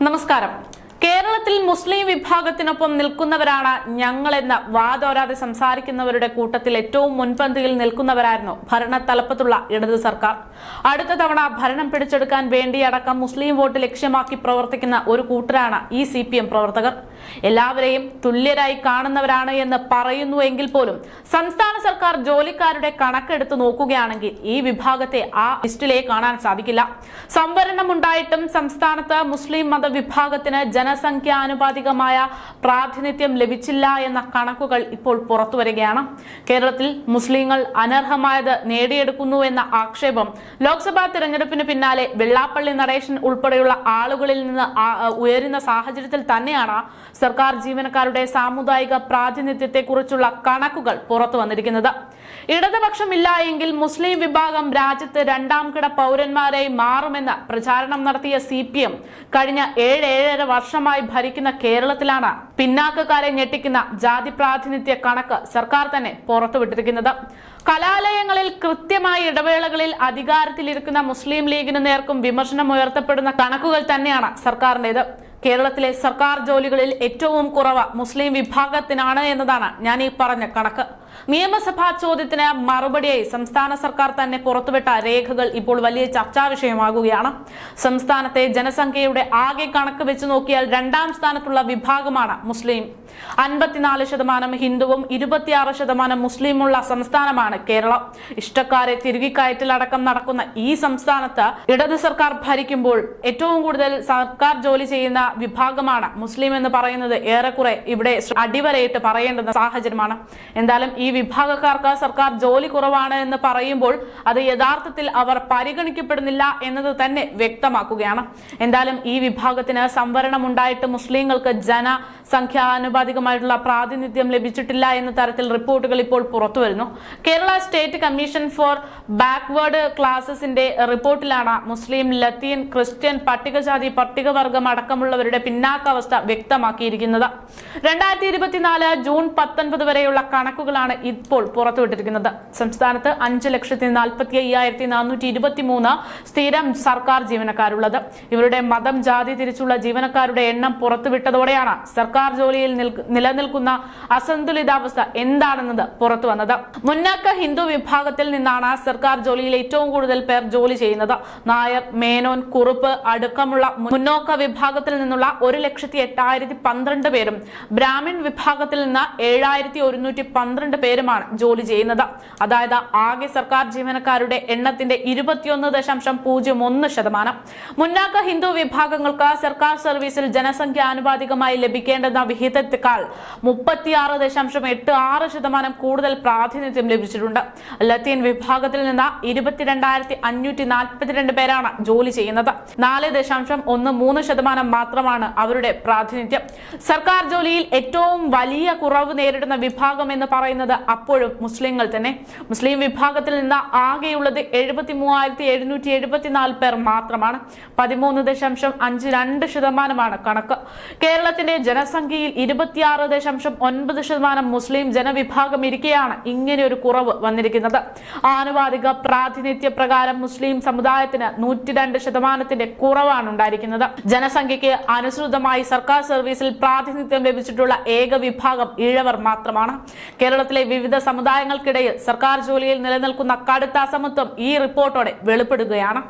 നമസ്കാരം. കേരളത്തിൽ മുസ്ലിം വിഭാഗത്തിനൊപ്പം നിൽക്കുന്നവരാണ് ഞങ്ങളെന്ന് വാതോരാതെ സംസാരിക്കുന്നവരുടെ കൂട്ടത്തിൽ ഏറ്റവും മുൻപന്തിയിൽ നിൽക്കുന്നവരായിരുന്നു ഭരണത്തലപ്പത്തുള്ള ഇടത് സർക്കാർ. അടുത്ത തവണ ഭരണം പിടിച്ചെടുക്കാൻ വേണ്ടിയടക്കം മുസ്ലിം വോട്ട് ലക്ഷ്യമാക്കി പ്രവർത്തിക്കുന്ന ഒരു കൂട്ടരാണ് ഈ CPM പ്രവർത്തകർ. എല്ലാവരെയും തുല്യരായി കാണുന്നവരാണ് എന്ന് പറയുന്നുവെങ്കിൽ പോലും സംസ്ഥാന സർക്കാർ ജോലിക്കാരുടെ കണക്കെടുത്ത് നോക്കുകയാണെങ്കിൽ ഈ വിഭാഗത്തെ ആ ലിസ്റ്റിലേ കാണാൻ സാധിക്കില്ല. സംവരണമുണ്ടായിട്ടും സംസ്ഥാനത്ത് മുസ്ലിം മതവിഭാഗത്തിന് ജനസംഖ്യാനുപാതികമായ പ്രാതിനിധ്യം ലഭിച്ചില്ല എന്ന കണക്കുകൾ ഇപ്പോൾ പുറത്തുവരികയാണ്. കേരളത്തിൽ മുസ്ലിങ്ങൾ അനർഹമായത് നേടിയെടുക്കുന്നു എന്ന ആക്ഷേപം ലോക്സഭാ തിരഞ്ഞെടുപ്പിന് പിന്നാലെ വെള്ളാപ്പള്ളി നടേശൻ ഉൾപ്പെടെയുള്ള ആളുകളിൽ നിന്ന് ഉയരുന്ന സാഹചര്യത്തിൽ തന്നെയാണ് സർക്കാർ ജീവനക്കാരുടെ സാമുദായിക പ്രാതിനിധ്യത്തെക്കുറിച്ചുള്ള കണക്കുകൾ പുറത്തു വന്നിരിക്കുന്നത്. ഇടതുപക്ഷമില്ല എങ്കിൽ മുസ്ലിം വിഭാഗം രാജ്യത്ത് രണ്ടാം കിട പൗരന്മാരായി മാറുമെന്ന് പ്രചാരണം നടത്തിയ CPM കഴിഞ്ഞ 7-7.5 വർഷമായി ഭരിക്കുന്ന കേരളത്തിലാണ് പിന്നാക്കക്കാരെ ഞെട്ടിക്കുന്ന ജാതി പ്രാതിനിധ്യ കണക്ക് സർക്കാർ തന്നെ പുറത്തുവിട്ടിരിക്കുന്നത്. കലാലയങ്ങളിൽ കൃത്യമായ ഇടവേളകളിൽ അധികാരത്തിലിരിക്കുന്ന മുസ്ലിം ലീഗിന് നേർക്കും വിമർശനം ഉയർത്തപ്പെടുന്ന കണക്കുകൾ തന്നെയാണ് സർക്കാരിന്റേത്. കേരളത്തിലെ സർക്കാർ ജോലികളിൽ ഏറ്റവും കുറവ് മുസ്ലിം വിഭാഗത്തിനാണ് എന്നതാണ് ഞാൻ ഈ പറഞ്ഞ കണക്ക്. നിയമസഭാ ചോദ്യത്തിന് മറുപടിയായി സംസ്ഥാന സർക്കാർ തന്നെ പുറത്തുവിട്ട രേഖകൾ ഇപ്പോൾ വലിയ ചർച്ചാ വിഷയമാകുകയാണ്. സംസ്ഥാനത്തെ ജനസംഖ്യയുടെ ആകെ കണക്ക് വെച്ച് നോക്കിയാൽ രണ്ടാം സ്ഥാനത്തുള്ള വിഭാഗമാണ് മുസ്ലിം. 54% ഹിന്ദുവും 26% മുസ്ലിമുള്ള സംസ്ഥാനമാണ് കേരളം. ഇഷ്ടക്കാരെ തിരുകിക്കയറ്റലടക്കം നടക്കുന്ന ഈ സംസ്ഥാനത്ത് ഇടത് സർക്കാർ ഭരിക്കുമ്പോൾ ഏറ്റവും കൂടുതൽ സർക്കാർ ജോലി ചെയ്യുന്ന വിഭാഗമാണ് മുസ്ലിം എന്ന് പറയുന്നത് ഏറെക്കുറെ ഇവിടെ അടിവരയിട്ട് പറയേണ്ടുന്ന സാഹചര്യമാണ്. എന്തായാലും ഈ വിഭാഗക്കാർക്ക് സർക്കാർ ജോലി കുറവാണ് എന്ന് പറയുമ്പോൾ അത് യഥാർത്ഥത്തിൽ അവർ പരിഗണിക്കപ്പെടുന്നില്ല എന്നത് തന്നെ വ്യക്തമാക്കുകയാണ്. എന്തായാലും ഈ വിഭാഗത്തിന് സംവരണം ഉണ്ടായിട്ട് മുസ്ലിങ്ങൾക്ക് ജനസംഖ്യാനുപാതികമായിട്ടുള്ള പ്രാതിനിധ്യം ലഭിച്ചിട്ടില്ല എന്ന തരത്തിൽ റിപ്പോർട്ടുകൾ ഇപ്പോൾ പുറത്തുവരുന്നു. Kerala state commission for backward ക്ലാസസിന്റെ റിപ്പോർട്ടിലാണ് മുസ്ലിം, ലത്തീൻ, ക്രിസ്ത്യൻ, പട്ടികജാതി, പട്ടികവർഗം അടക്കമുള്ളവരുടെ പിന്നാക്കാവസ്ഥ വ്യക്തമാക്കിയിരിക്കുന്നത്. 2024 ജൂൺ 19 വരെയുള്ള കണക്കുകളാണ് ഇപ്പോൾ പുറത്തുവിട്ടിരിക്കുന്നത്. സംസ്ഥാനത്ത് 5,45,423 സ്ഥിരം സർക്കാർ ജീവനക്കാരുള്ളത്. ഇവരുടെ മതം, ജാതി തിരിച്ചുള്ള ജീവനക്കാരുടെ എണ്ണം പുറത്തുവിട്ടതോടെയാണ് സർക്കാർ ജോലിയിൽ നിലനിൽക്കുന്ന അസന്തുലിതാവസ്ഥ എന്താണെന്നത് പുറത്തു വന്നത്. മുന്നാക്ക ഹിന്ദു വിഭാഗത്തിൽ നിന്നാണ് സർക്കാർ ജോലിയിൽ ഏറ്റവും കൂടുതൽ പേർ ജോലി ചെയ്യുന്നത്. നായർ, മേനോൻ, കുറുപ്പ് അടക്കമുള്ള മുന്നോക്ക വിഭാഗത്തിൽ നിന്നുള്ള 1,08,012 പേരും ബ്രാഹ്മിൺ വിഭാഗത്തിൽ നിന്ന് 7,112 പേരുമാണ് ജോലി ചെയ്യുന്നത്. അതായത് ആകെ സർക്കാർ ജീവനക്കാരുടെ എണ്ണത്തിന്റെ 21.01%. മുന്നാക്ക ഹിന്ദു വിഭാഗങ്ങൾക്ക് സർക്കാർ സർവീസിൽ ജനസംഖ്യാനുപാതികമായി ലഭിക്കേണ്ടുന്ന വിഹിതത്തെക്കാൾ 36.86% കൂടുതൽ പ്രാതിനിധ്യം ലഭിച്ചിട്ടുണ്ട്. ലത്തീൻ വിഭാഗത്തിൽ നിന്ന് 22,542 പേരാണ് ജോലി ചെയ്യുന്നത്. 4.13% മാത്രമാണ് അവരുടെ പ്രാതിനിധ്യം. സർക്കാർ ജോലിയിൽ ഏറ്റവും വലിയ കുറവ് നേരിടുന്ന വിഭാഗം എന്ന് പറയുന്നത് അപ്പോഴും മുസ്ലിങ്ങൾ തന്നെ. മുസ്ലിം വിഭാഗത്തിൽ നിന്ന് ആകെയുള്ളത് 73,774 പേർ മാത്രമാണ്. 13.52% കണക്ക്. കേരളത്തിന്റെ ജനസംഖ്യയിൽ 26.9% മുസ്ലിം ജനവിഭാഗം ഇരിക്കെയാണ് ഇങ്ങനെ ഒരു കുറവ് വന്നിരിക്കുന്നത്. ആനുപാതിക പ്രാതിനിധ്യ പ്രകാരം മുസ്ലിം സമുദായത്തിന് 102% കുറവാണ് ഉണ്ടായിരിക്കുന്നത്. ജനസംഖ്യയ്ക്ക് അനുസൃതമായി സർക്കാർ സർവീസിൽ പ്രാതിനിധ്യം ലഭിച്ചിട്ടുള്ള ഏക വിഭാഗം ഈഴവർ മാത്രമാണ്. കേരളത്തിലെ വിവിധ സമുദായങ്ങൾക്കിടയിൽ സർക്കാർ ജോലിയിൽ നിലനിൽക്കുന്ന കടുത്ത അസമത്വം ഈ റിപ്പോർട്ടോടെ വെളിപ്പെടുകയാണ്.